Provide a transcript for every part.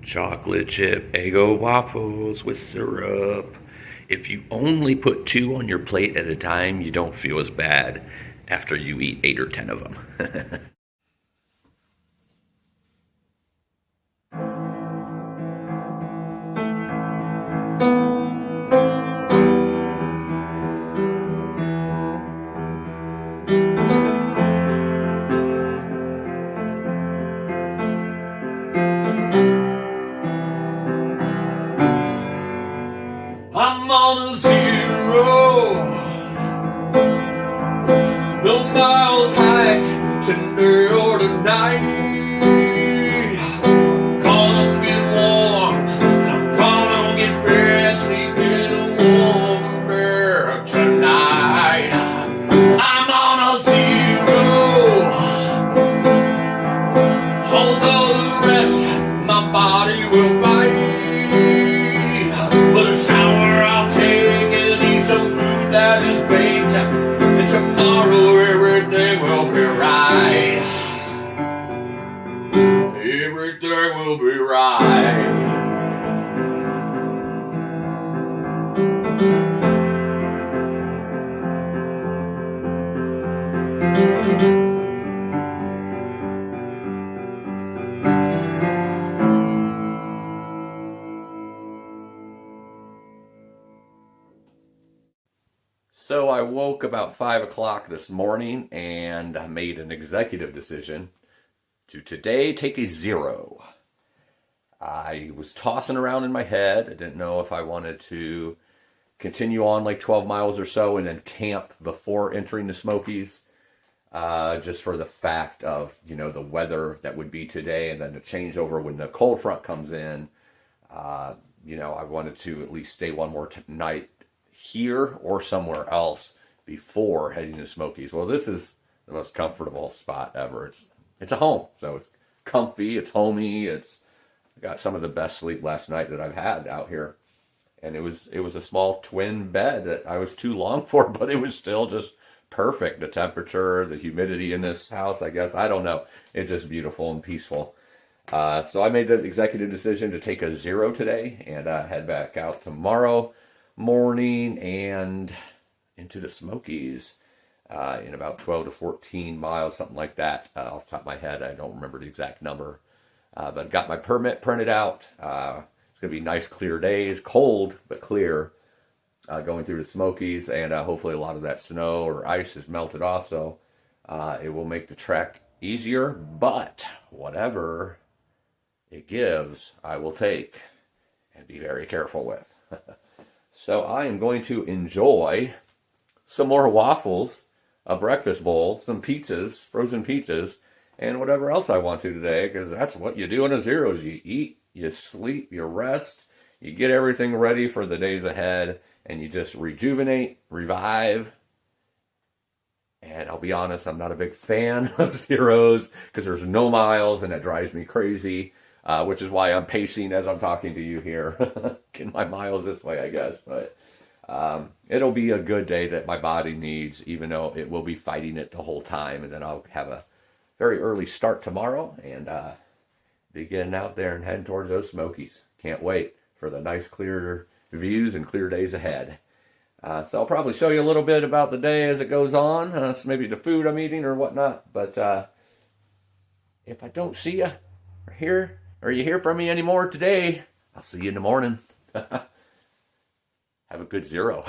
Chocolate chip Eggo waffles with syrup. If you only put two on your plate at a time, you don't feel as bad after you eat 8 or 10 of them. I'm on a zero, no miles hike today or tonight. Gonna get warm, I'm gonna get fed, sleep in a warm bed tonight. I'm on a zero, although the rest my body will fight. But a shower I'll take and eat some food that is baked, and tomorrow everything will be right. Everything will be right. So I woke about 5 o'clock this morning and I made an executive decision to today take a zero. I was tossing around in my head. I didn't know if I wanted to continue on like 12 miles or so and then camp before entering the Smokies, just for the fact of, the weather that would be today and then the changeover when the cold front comes in. I wanted to at least stay one more night here or somewhere else before heading to Smokies. Well, this is the most comfortable spot ever. It's a home, so it's comfy, it's homey, I got some of the best sleep last night that I've had out here. And it was a small twin bed that I was too long for, but it was still just perfect. The temperature, the humidity in this house, I guess, I don't know. It's just beautiful and peaceful. So I made the executive decision to take a zero today and head back out tomorrow morning and into the Smokies in about 12 to 14 miles, something like that. Off the top of my head, I don't remember the exact number. But I got my permit printed out. It's going to be nice, clear days, cold but clear, going through the Smokies, and hopefully a lot of that snow or ice is melted off, so it will make the trek easier. But whatever it gives, I will take and be very careful with. So I am going to enjoy some more waffles, a breakfast bowl, some pizzas, frozen pizzas, and whatever else I want to today, because that's what you do in a zero is you eat, you sleep, you rest, you get everything ready for the days ahead, and you just rejuvenate, revive. And I'll be honest, I'm not a big fan of zeros because there's no miles and it drives me crazy. Which is why I'm pacing as I'm talking to you here. Getting my miles this way, I guess. But it'll be a good day that my body needs, even though it will be fighting it the whole time. And then I'll have a very early start tomorrow and be getting out there and heading towards those Smokies. Can't wait for the nice, clear views and clear days ahead. So I'll probably show you a little bit about the day as it goes on. So maybe the food I'm eating or whatnot. But if I don't see you or you hear from me anymore today, I'll see you in the morning. Have a good zero.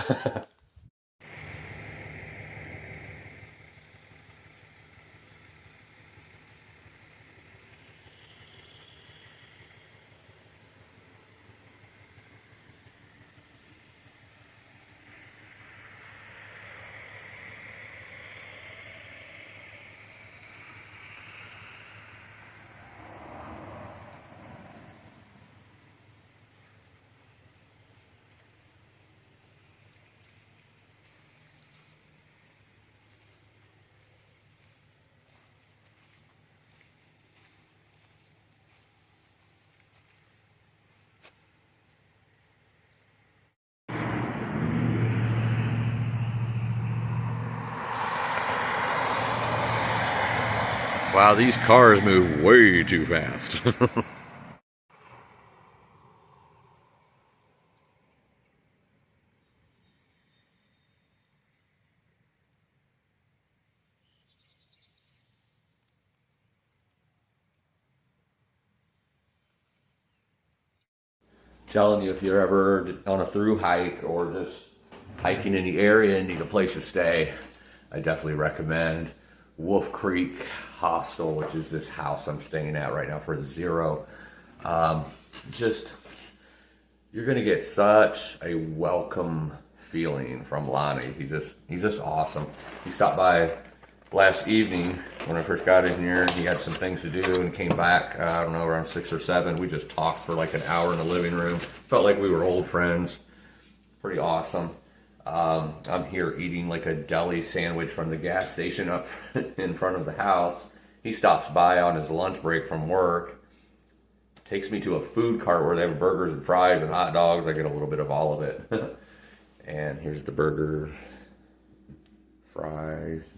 Wow, these cars move way too fast. Telling you, if you're ever on a through hike or just hiking in the area and need a place to stay, I definitely recommend Wolf Creek Hostel, which is this house I'm staying at right now for the zero. Just, you're gonna get such a welcome feeling from Lonnie. He's just awesome. He stopped by last evening when I first got in here. He had some things to do and came back, I don't know, around 6 or 7. We just talked for like an hour in the living room. Felt like we were old friends. Pretty awesome. I'm here eating like a deli sandwich from the gas station up in front of the house. He stops by on his lunch break from work, takes me to a food cart where they have burgers and fries and hot dogs. I get a little bit of all of it. And here's the burger, fries,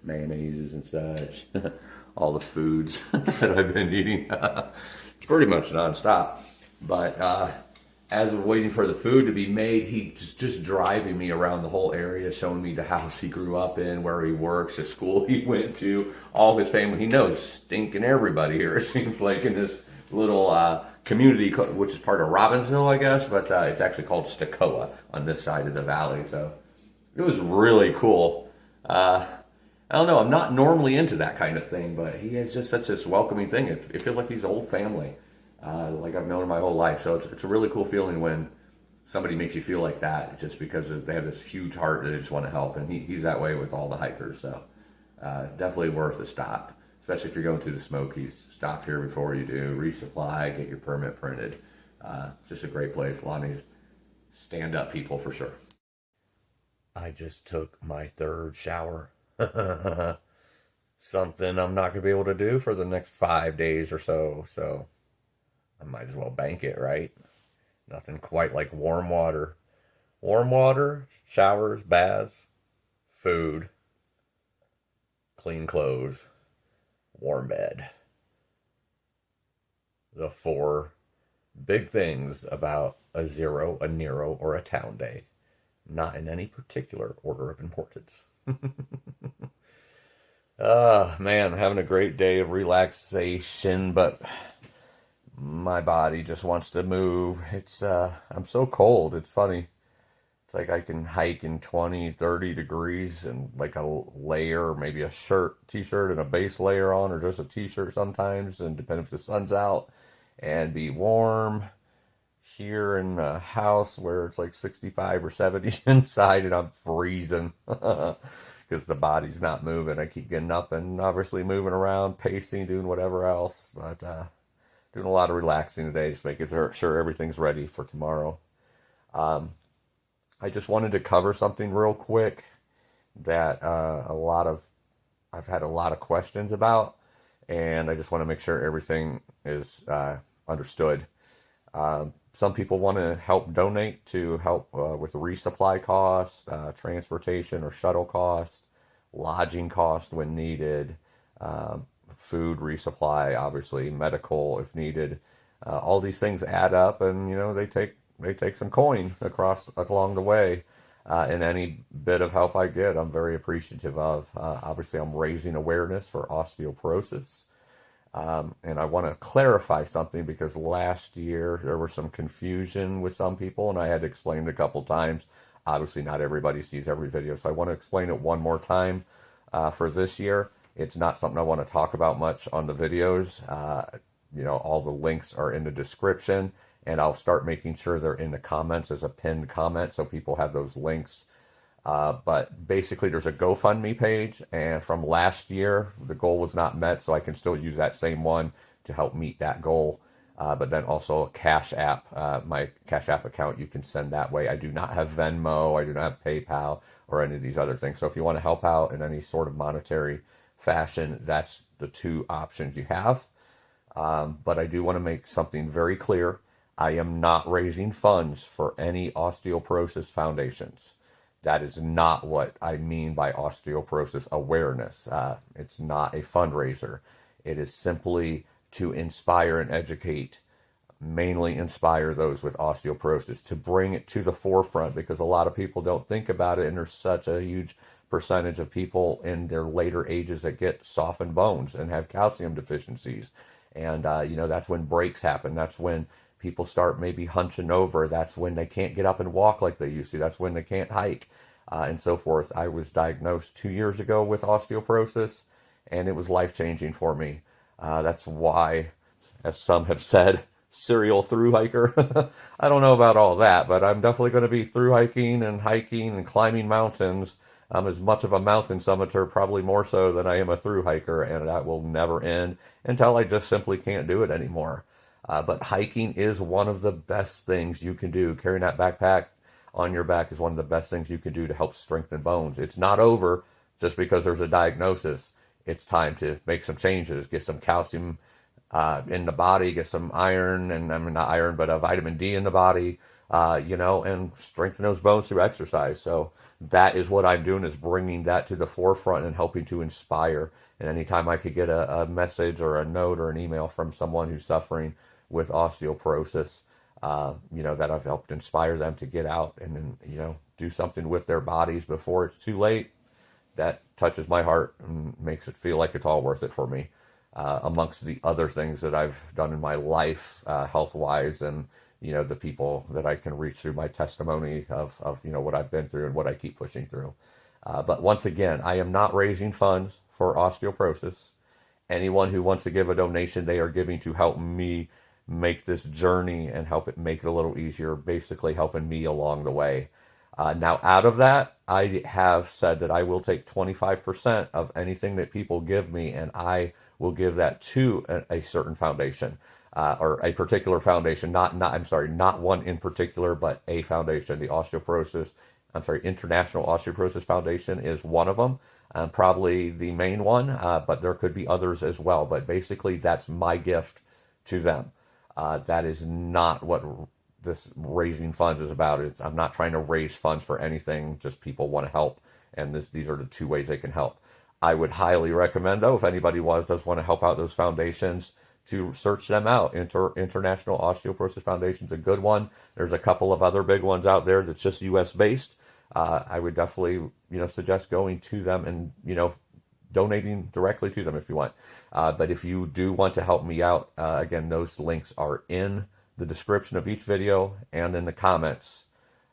mayonnaises and such. All the foods that I've been eating. Pretty much nonstop. But as we're waiting for the food to be made, he's just driving me around the whole area, showing me the house he grew up in, where he works, the school he went to, all his family. He knows stinking everybody here, it seems like, in this little community, which is part of Robbinsville, I guess, but it's actually called Stacoa on this side of the valley. So it was really cool. I don't know, I'm not normally into that kind of thing, but he has just such this welcoming thing. It feels like he's old family. Like I've known him my whole life. So it's a really cool feeling when somebody makes you feel like that, just because they have this huge heart that they just want to help. And he's that way with all the hikers. So definitely worth a stop, especially if you're going to the Smokies. Stop here before you do. Resupply, get your permit printed. It's just a great place. Lonnie's stand-up people for sure. I just took my 3rd shower. Something I'm not going to be able to do for the next 5 days or so. So I might as well bank it, right? Nothing quite like warm water. Warm water, showers, baths, food, clean clothes, warm bed. The 4 big things about a zero, a Nero, or a town day. Not in any particular order of importance. Man, having a great day of relaxation, but my body just wants to move. I'm so cold. It's funny. It's like I can hike in 20, 30 degrees and like a layer, or maybe a t-shirt and a base layer on, or just a t-shirt sometimes, and depending if the sun's out, and be warm here in a house where it's like 65 or 70 inside, and I'm freezing because the body's not moving. I keep getting up and obviously moving around, pacing, doing whatever else, but doing a lot of relaxing today, just making sure everything's ready for tomorrow. I just wanted to cover something real quick that I've had a lot of questions about, and I just want to make sure everything is understood. Some people want to help donate to help with resupply costs, transportation or shuttle costs, lodging costs when needed, food resupply, obviously, medical if needed. All these things add up, and they take some coin along the way. And any bit of help I get, I'm very appreciative of. Obviously, I'm raising awareness for osteoporosis. And I want to clarify something, because last year there was some confusion with some people, and I had to explain it a couple times. Obviously, not everybody sees every video, so I want to explain it one more time for this year. It's not something I want to talk about much on the videos. All the links are in the description, and I'll start making sure they're in the comments as a pinned comment so people have those links. But basically, there's a GoFundMe page, and from last year, the goal was not met, so I can still use that same one to help meet that goal. But then also a Cash App, my Cash App account, you can send that way. I do not have Venmo, I do not have PayPal, or any of these other things. So if you want to help out in any sort of monetary fashion, that's the 2 options you have. But I do want to make something very clear. I am not raising funds for any osteoporosis foundations. That is not what I mean by osteoporosis awareness. It's not a fundraiser. It is simply to inspire and educate, mainly inspire those with osteoporosis, to bring it to the forefront, because a lot of people don't think about it, and there's such a huge percentage of people in their later ages that get softened bones and have calcium deficiencies. And, that's when breaks happen. That's when people start maybe hunching over. That's when they can't get up and walk like they used to. That's when they can't hike, and so forth. I was diagnosed 2 years ago with osteoporosis, and it was life-changing for me. That's why, as some have said, serial through hiker. I don't know about all that, but I'm definitely going to be through hiking and climbing mountains. I'm as much of a mountain summiter, probably more so than I am a through hiker, and that will never end until I just simply can't do it anymore. But hiking is one of the best things you can do. Carrying that backpack on your back is one of the best things you can do to help strengthen bones. It's not over just because there's a diagnosis. It's time to make some changes, get some calcium in the body, get some iron, and I mean, not iron, but a vitamin D in the body, and strengthen those bones through exercise. So that is what I'm doing, is bringing that to the forefront and helping to inspire. And anytime I could get a message or a note or an email from someone who's suffering with osteoporosis, that I've helped inspire them to get out and, do something with their bodies before it's too late, that touches my heart and makes it feel like it's all worth it for me. Amongst the other things that I've done in my life, health-wise, and, the people that I can reach through my testimony of what I've been through and what I keep pushing through. But once again, I am not raising funds for osteoporosis. Anyone who wants to give a donation, they are giving to help me make this journey and help it make it a little easier, basically helping me along the way. Now, out of that, I have said that I will take 25% of anything that people give me, and I will give that to a certain foundation, or a particular foundation. Not one in particular, but a foundation. International Osteoporosis Foundation is one of them, probably the main one, but there could be others as well. But basically, that's my gift to them. That is not what this raising funds is about. I'm not trying to raise funds for anything, just people want to help, and these are the two ways they can help. I would highly recommend, though, if anybody does want to help out those foundations, to search them out. International Osteoporosis Foundation is a good one. There's a couple of other big ones out there that's just U.S. based. I would definitely suggest going to them and donating directly to them if you want. But if you do want to help me out, again, those links are in the description of each video and in the comments,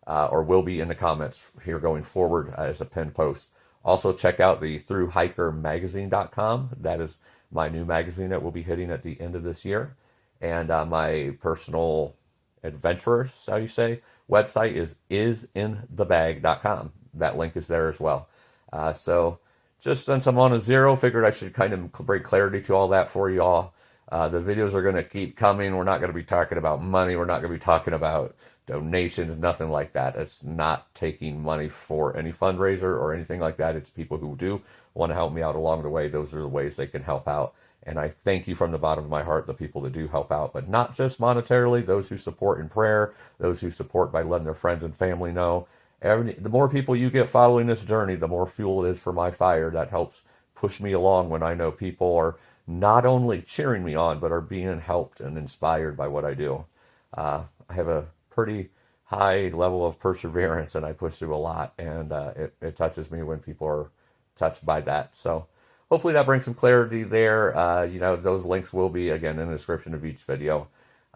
or will be in the comments here going forward as a pinned post. Also, check out the Thru-Hiker That is my new magazine that will be hitting at the end of this year. And my personal adventurous, how you say, website is isinthebag.com. That link is there as well. So just since I'm on a zero, figured I should kind of bring clarity to all that for you all. The videos are going to keep coming. We're not going to be talking about money. We're not going to be talking about donations, nothing like that. It's not taking money for any fundraiser or anything like that. It's people who do want to help me out along the way. Those are the ways they can help out. And I thank you from the bottom of my heart, the people that do help out, but not just monetarily, those who support in prayer, those who support by letting their friends and family know. The more people you get following this journey, the more fuel it is for my fire. That helps push me along when I know people are not only cheering me on, but are being helped and inspired by what I do. I have a pretty high level of perseverance, and I push through a lot, and it touches me when people are touched by that. So hopefully that brings some clarity there. Those links will be, again, in the description of each video.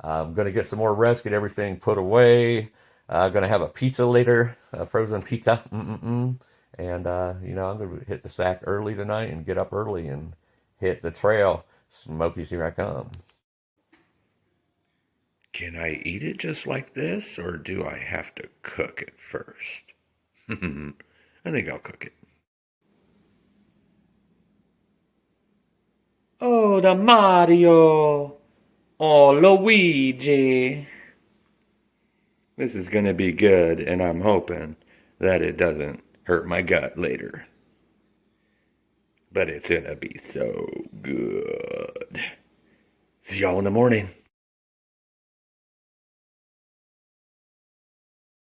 I'm going to get some more rest, get everything put away. I'm going to have a pizza later, a frozen pizza. And, I'm going to hit the sack early tonight and get up early and hit the trail. Smokies, here I come. Can I eat it just like this, or do I have to cook it first? I think I'll cook it. Oh, the Mario. Oh, Luigi. This is going to be good, and I'm hoping that it doesn't hurt my gut later. But it's going to be so good. See y'all in the morning.